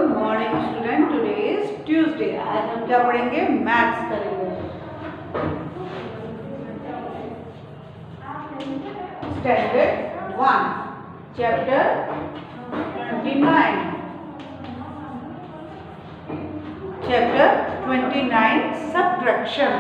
Morning student, today is Tuesday. आज हम क्या पढ़ेंगे? मैथ्स करेंगे। Standard 1 chapter 29 subtraction.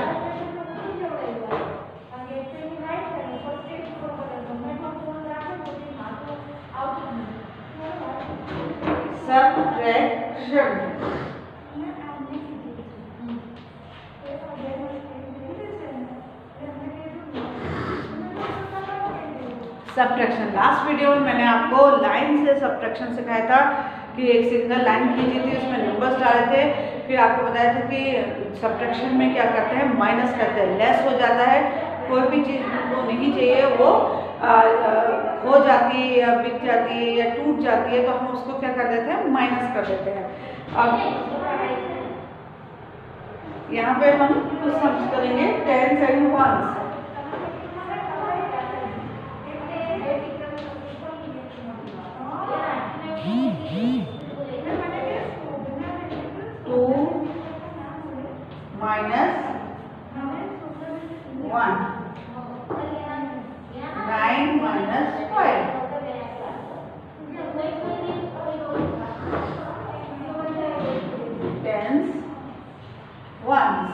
Subtraction last video में मैंने आपको लाइन से सब्ट्रैक्शन सिखाया था कि एक सिंगल लाइन खींची थी, उसमें नंबर्स डाले थे। फिर आपको बताया था कि सब्ट्रैक्शन में क्या करते हैं, माइनस करते हैं। लेस हो जाता है, कोई भी चीज़ हमको नहीं चाहिए, वो खो जाती है या बिक जाती है या टूट जाती है, तो हम उसको क्या कर देते हैं, माइनस कर देते हैं। अब यहाँ पे हम कुछ सम्स करेंगे 10 and 1। 2 minus 1, 9 minus 5, 10s, 1s,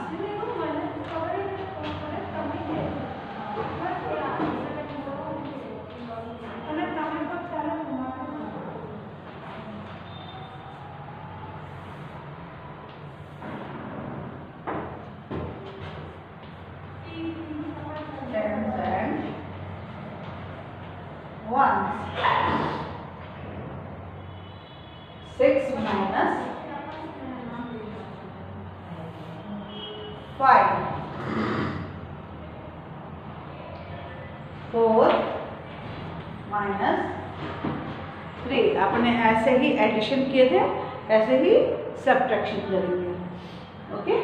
6 minus 5, 4 minus 3। आपने ऐसे ही एडिशन किए थे, ऐसे ही सब्ट्रैक्शन करेंगे। ओके,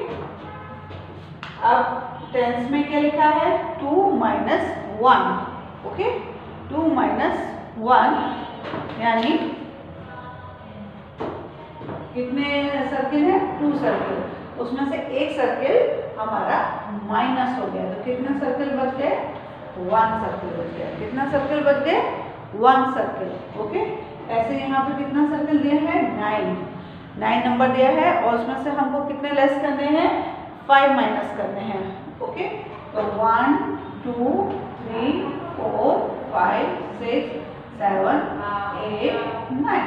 अब टेंस में क्या लिखा है? 2 minus 1। ओके, 2 minus 1 यानी कितने सर्किल है? 2 सर्किल। उसमें से एक सर्किल हमारा माइनस हो गया, तो कितने सर्किल बच गए? 1 सर्किल बच गया। कितना सर्किल बच गए? 1 सर्किल। ओके, ऐसे यहाँ पे कितना सर्किल दिया है? 9 नंबर दिया है, और उसमें से हमको कितने लेस करने हैं? 5 माइनस करने हैं। ओके, तो 1 2 3 4 5 6 7 8 9।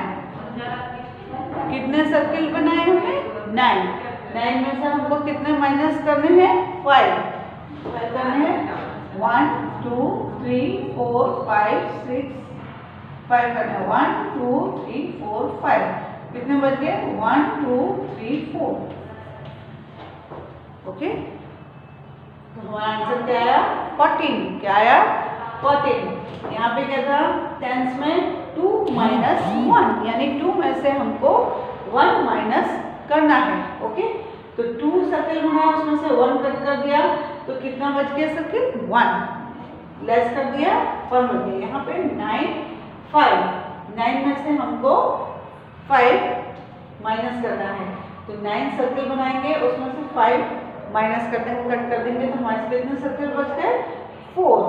कितने सर्किल बनाए हमने? 9 में से हमको कितने माइनस करने हैं? 5 करने हैं। 1 2 3 4 5 6 5 करने हैं। 1 2 3 4 5 कितने बच गए? 1 2 3 4। ओके, तो हमारा आंसर क्या आया? 14। क्या आया? 14। यहाँ पे क्या था? टेंस में 2 minus 1 यानी 2 में से हमको 1 माइनस करना है। ओके, तो 2 सर्किल बनाया, उसमें से 1 कट कर दिया, तो कितना बच गया सर्किल? 1 लेस कर दिया, 1 बच गया। यहाँ पे 9 में से हमको 5 माइनस करना है, तो 9 सर्किल बनाएंगे, उसमें से 5 माइनस कर देंगे, कट कर देंगे, तो हमारे कितने सर्किल बच गए? 4।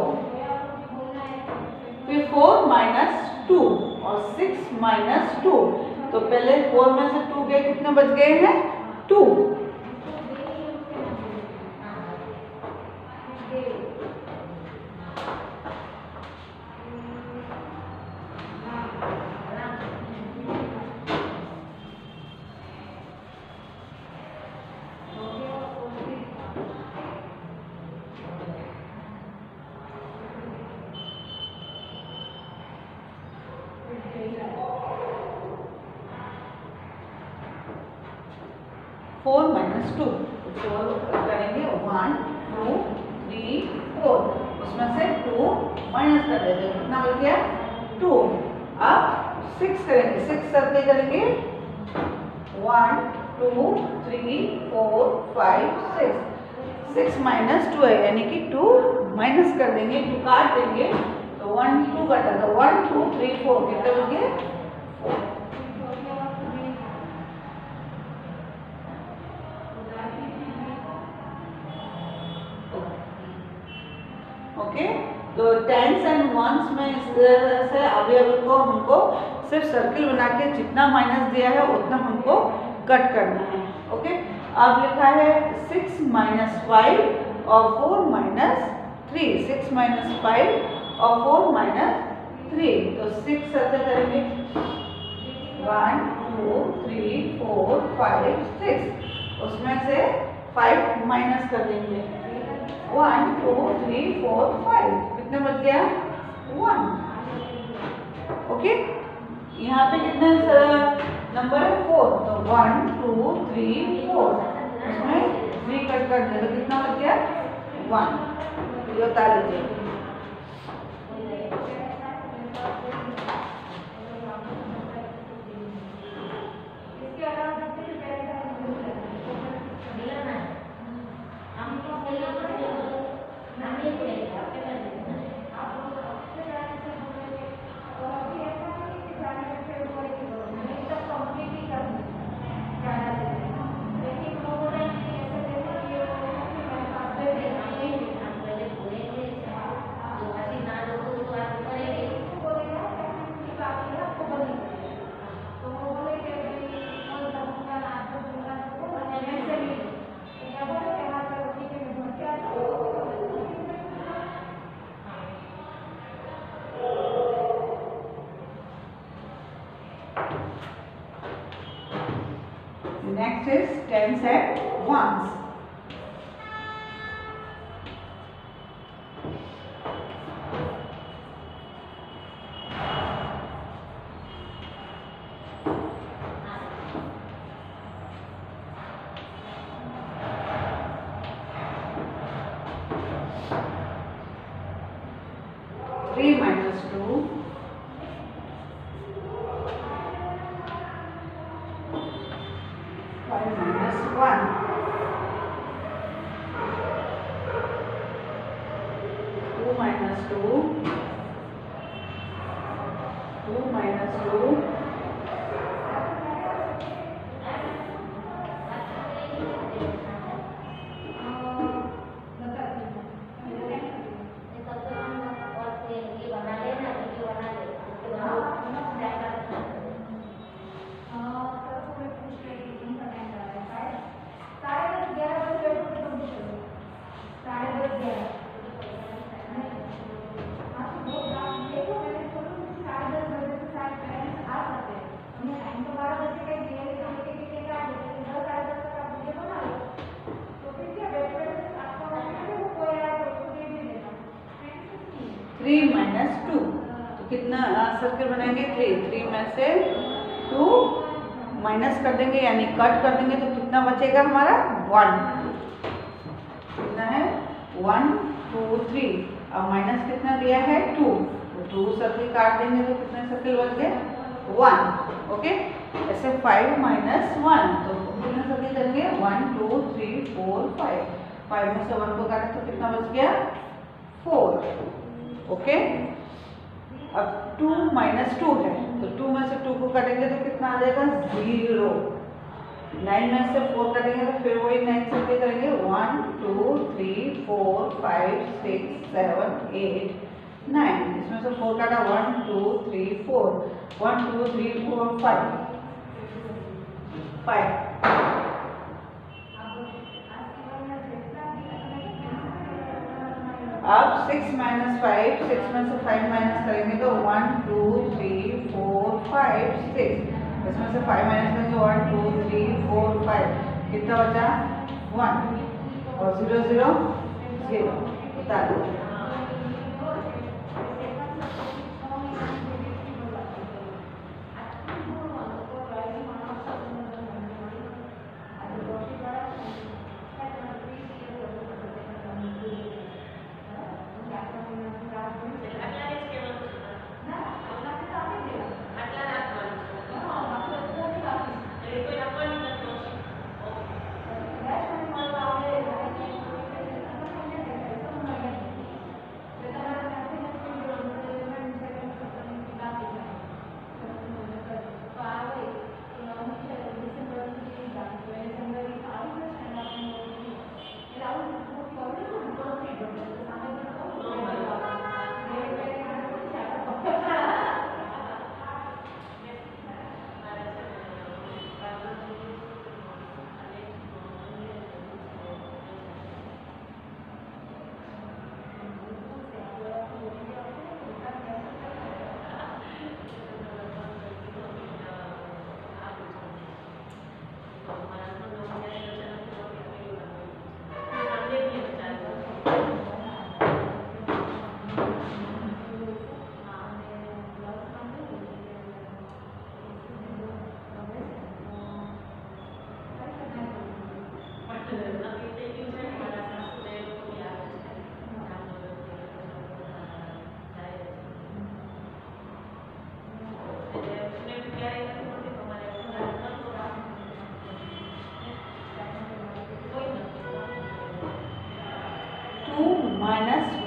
फिर 4 minus 2 और 6 minus 2, तो पहले 4 में से 2 गए, कितने बच गए हैं? 2। फोर माइनस 2, 4 करेंगे। 1 2 3 4, उसमें से 2 माइनस कर देंगे, कितना बच गया? 2। अब 6 करेंगे, 6 सर्किल करेंगे। 1 2 3 4 5 6 6 माइनस 2 है, यानी कि 2 माइनस कर देंगे, 2 काट देंगे, तो 1 2 कटा, तो 1 2 3 4 कितने बच गए? 4। ओके, तो टेंस एंड वंस में इस तरह से अवयव को हमको सिर्फ सर्किल बना के जितना माइनस दिया है उतना हमको कट करना है। ओके, अब लिखा है 6 - 5 और 4 - 3, 6 - 5 और 4 - 3, तो 6 सर्कल करेंगे, 1 2 3 4 5 6, उसमें से 5 माइनस कर देंगे, 1 2 3 4 5, कितने बच गया 1। ओके, यहाँ पे कितने नंबर है 4, तो 1 2 3 4, उसमें 3 कट कर दे तो कितना बच गया 1। ये बता लीजिए। Next is tens and ones. Three minus 2, 5 minus 1, 2 minus 2, 2 minus 2, 3 minus 2, तो कितना सर्कल बनाएंगे 3 में से 2 माइनस कर देंगे यानी कट कर देंगे, तो कितना बचेगा हमारा 1। कितना है 1 2 3, अब माइनस कितना दिया है 2, तो 2 सर्कल काट देंगे तो कितने सर्कल बच गए 1। ओके, ऐसे 5 minus 1, तो कितने सर्कल करेंगे 1 2 3 4 5, 5 में से 1 को काटे तो कितना बच गया 4। ओके, अब 2 minus 2 है, तो 2 में से 2 को काटेंगे तो कितना आ जाएगा 0। 9 में से 4 काटेंगे तो फिर वही 9 सर्कल करेंगे, 1 2 3 4 5 6 7 8 9, इसमें से 4 काटा 1 2 3 4, 1 2 3 4 5। अब 6 minus 5, 6 में से 5 माइनस करेंगे तो 1 2 3 4 5 6, इसमें से 5 माइनस करेंगे 1 2 3 4 5, कितना बचा 1, और 0 0 0, बता दो।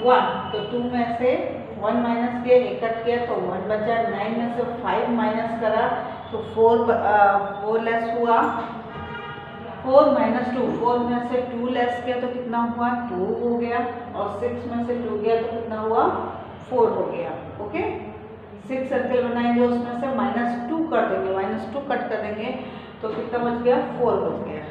-1, तो 2 में से 1 माइनस किया, 1 कट किया तो 1 बचा। 9 में से 5 माइनस करा तो 4 लेस हुआ। 4 माइनस 2, 4 में से 2 लेस किया तो कितना हुआ? 2 हो गया। और 6 में से 2 गया तो कितना हुआ? 4 हो गया। ओके, 6 सर्कल बनाएंगे, उसमें से -2 कर देंगे, -2 कट कर देंगे तो कितना बच गया? 4 बच गया।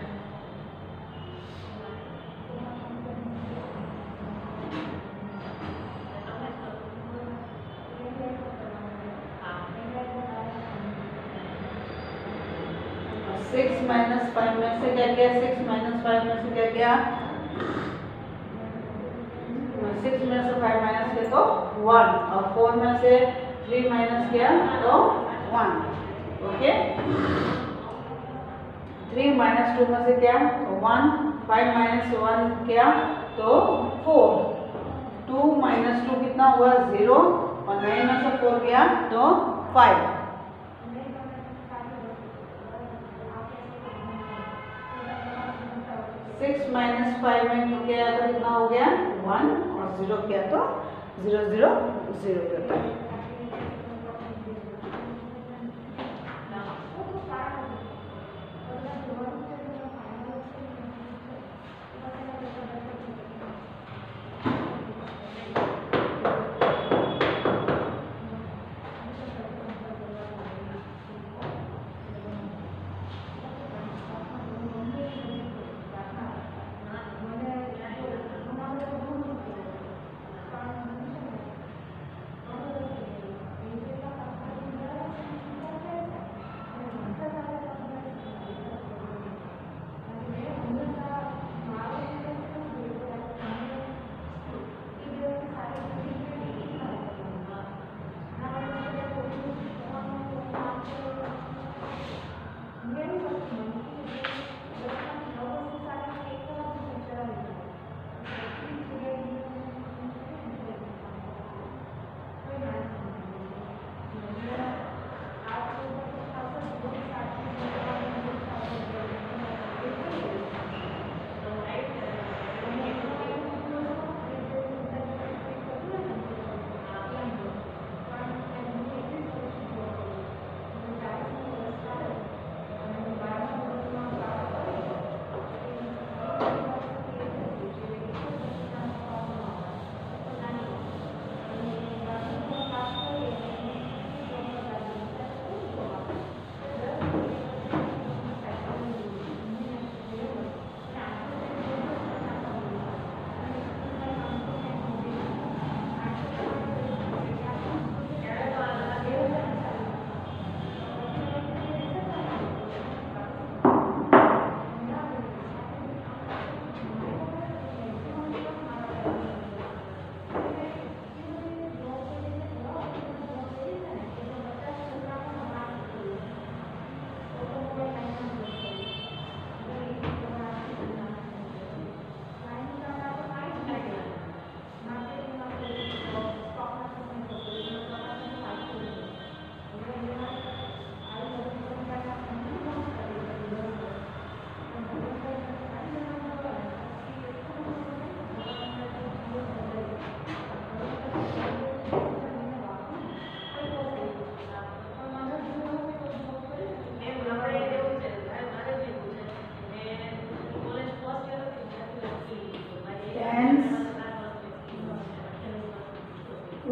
सिक्स माइनस 5 में से क्या गया? 6 माइनस 5 में से क्या गया? 6 में से 5 माइनस किया तो 1, और 4 में से 3 माइनस किया तो 1। ओके, 3 माइनस 2 में से क्या? 1, 5 माइनस 1 किया तो 4। 2 माइनस 2 कितना हुआ? 0, और 9 में से 4 गया तो 5। 6 माइनस 5 में किया तो कितना हो गया? 1, और 0 किया तो 0 0 0 होता है।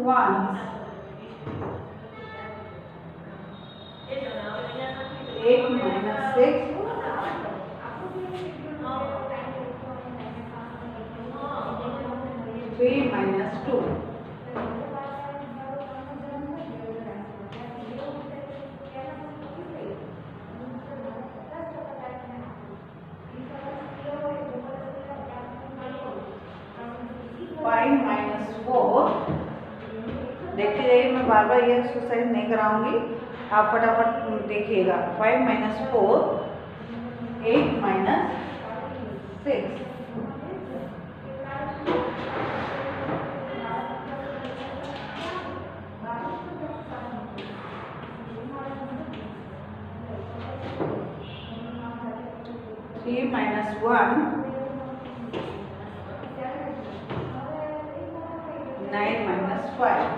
ones. 8 minus 6. 3 minus 2. 5 minus 4. देखते जाइए, मैं बार बार ये एक्सरसाइज नहीं कराऊंगी, आप फटाफट देखिएगा। 5 minus 4, 8 minus 6। Three minus 1, 9 minus 5.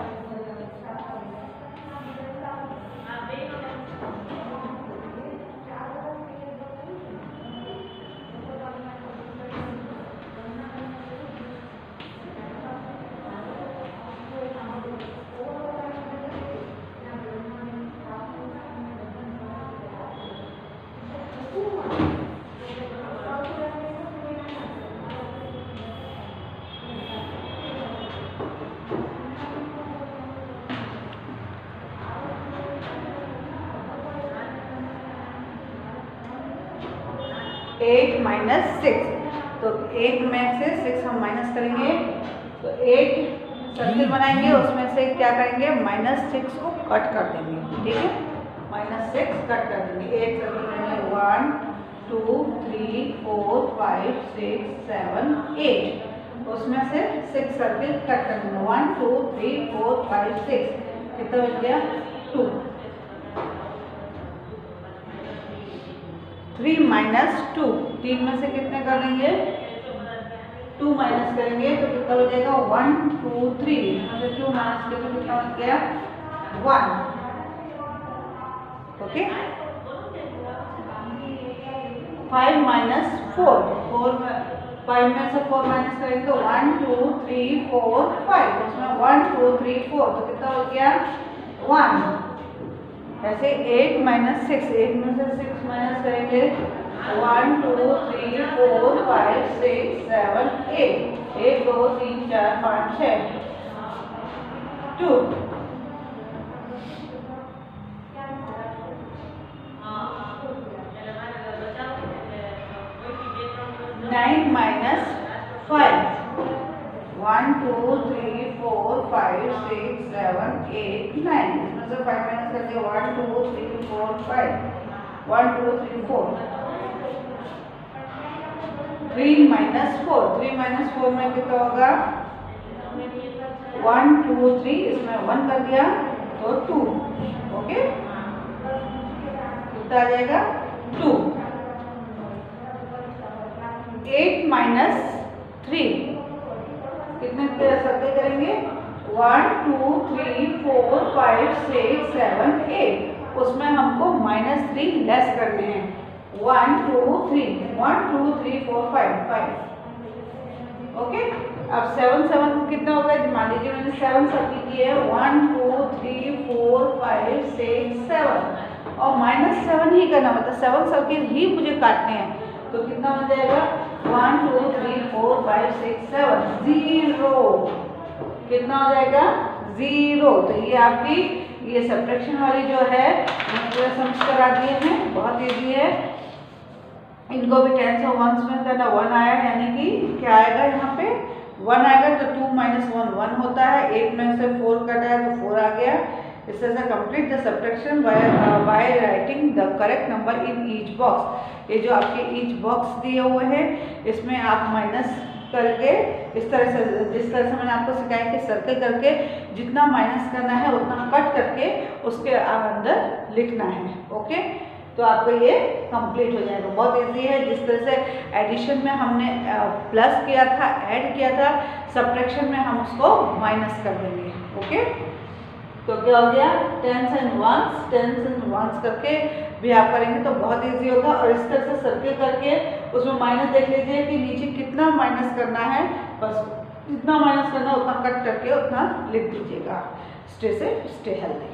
Eight minus 6, तो 8 में से 6 हम माइनस करेंगे, तो 8 सर्किल बनाएंगे, उसमें से क्या करेंगे -6 को कट कर देंगे, ठीक है, -6 कट कर देंगे। 8 सर्किल बनाएंगे 1 2 3 4 5 6 7 8, उसमें से 6 सर्किल कट कर देंगे, 1 2 3 4 5 6, कितना बच गया 2। 3 माइनस 2, 3 में से कितने कर लेंगे 2 माइनस करेंगे, तो कितना हो जाएगा 1 2 3, इसमें से 2 माइनस करें तो कितना बच गया 1, ओके। 5 माइनस 4, 5 में से 4 माइनस करेंगे तो 1 2 3 4 5, उसमें 1 2 3 4, तो कितना हो गया 1। ऐसे 8 माइनस 6, 8 में से 6 माइनस करेंगे 1 2 3 4 5 6 7 8, 1 2 3 4 5 6 2। 9 माइनस 5, 1 2 3 4 5 6 7 8 9, इसमें से 5 माइनस करके 1 2 3 4 5, 1 2 3 4। 3 माइनस 4, 3 माइनस 4 में कितना होगा 1 2 3, इसमें 1 कर दिया तो 2, ओके, कितना आ जाएगा 2। 8 माइनस 3, कितने सर्कल करेंगे 1 2 3 4 5 6 7 8, उसमें हमको -3 लेस करने हैं, 1 2 3 1 2 3 4 5 5, ओके। अब 7 7 कितना होगा, मान लीजिए मैंने 7 सर्किल किए हैं, 1 2 3 4 5 6 7, और -7 ही करना, मतलब 7 सर्किल ही मुझे काटने हैं, तो कितना हो जाएगा 1 2 3 4 5 6 7 0, कितना हो जाएगा 0। तो ये आपकी ये सब्ट्रैक्शन वाली जो है पूरा समझ करा दिए हैं, बहुत इजी है, इनको भी 10 से 1 में करना। 1 आया यानी कि क्या आएगा, यहाँ पे 1 आएगा तो 2 माइनस 1 1 होता है, 8 में से 4 कटा है तो 4 आ गया। इस तरह से complete the subtraction by writing the correct number in each box. ये जो आपके ईच बॉक्स दिए हुए हैं इसमें आप माइनस करके इस तरह से, जिस तरह से मैंने आपको सिखाया कि सर्कल करके जितना माइनस करना है उतना कट करके उसके अंदर लिखना है, ओके। तो आपको ये कंप्लीट हो जाएगा, बहुत इजी है। जिस तरह से एडिशन में हमने प्लस किया था, ऐड किया था, सब्ट्रैक्शन में हम उसको माइनस कर देंगे, ओके। तो क्या हो गया 10s and 1s करके भी आप करेंगे तो बहुत इजी होगा। और इस तरह से सर्किल करके उसमें माइनस देख लीजिए कि नीचे कितना माइनस करना है, बस जितना माइनस करना है उतना कट करके उतना लिख दीजिएगा। Stay safe, stay healthy.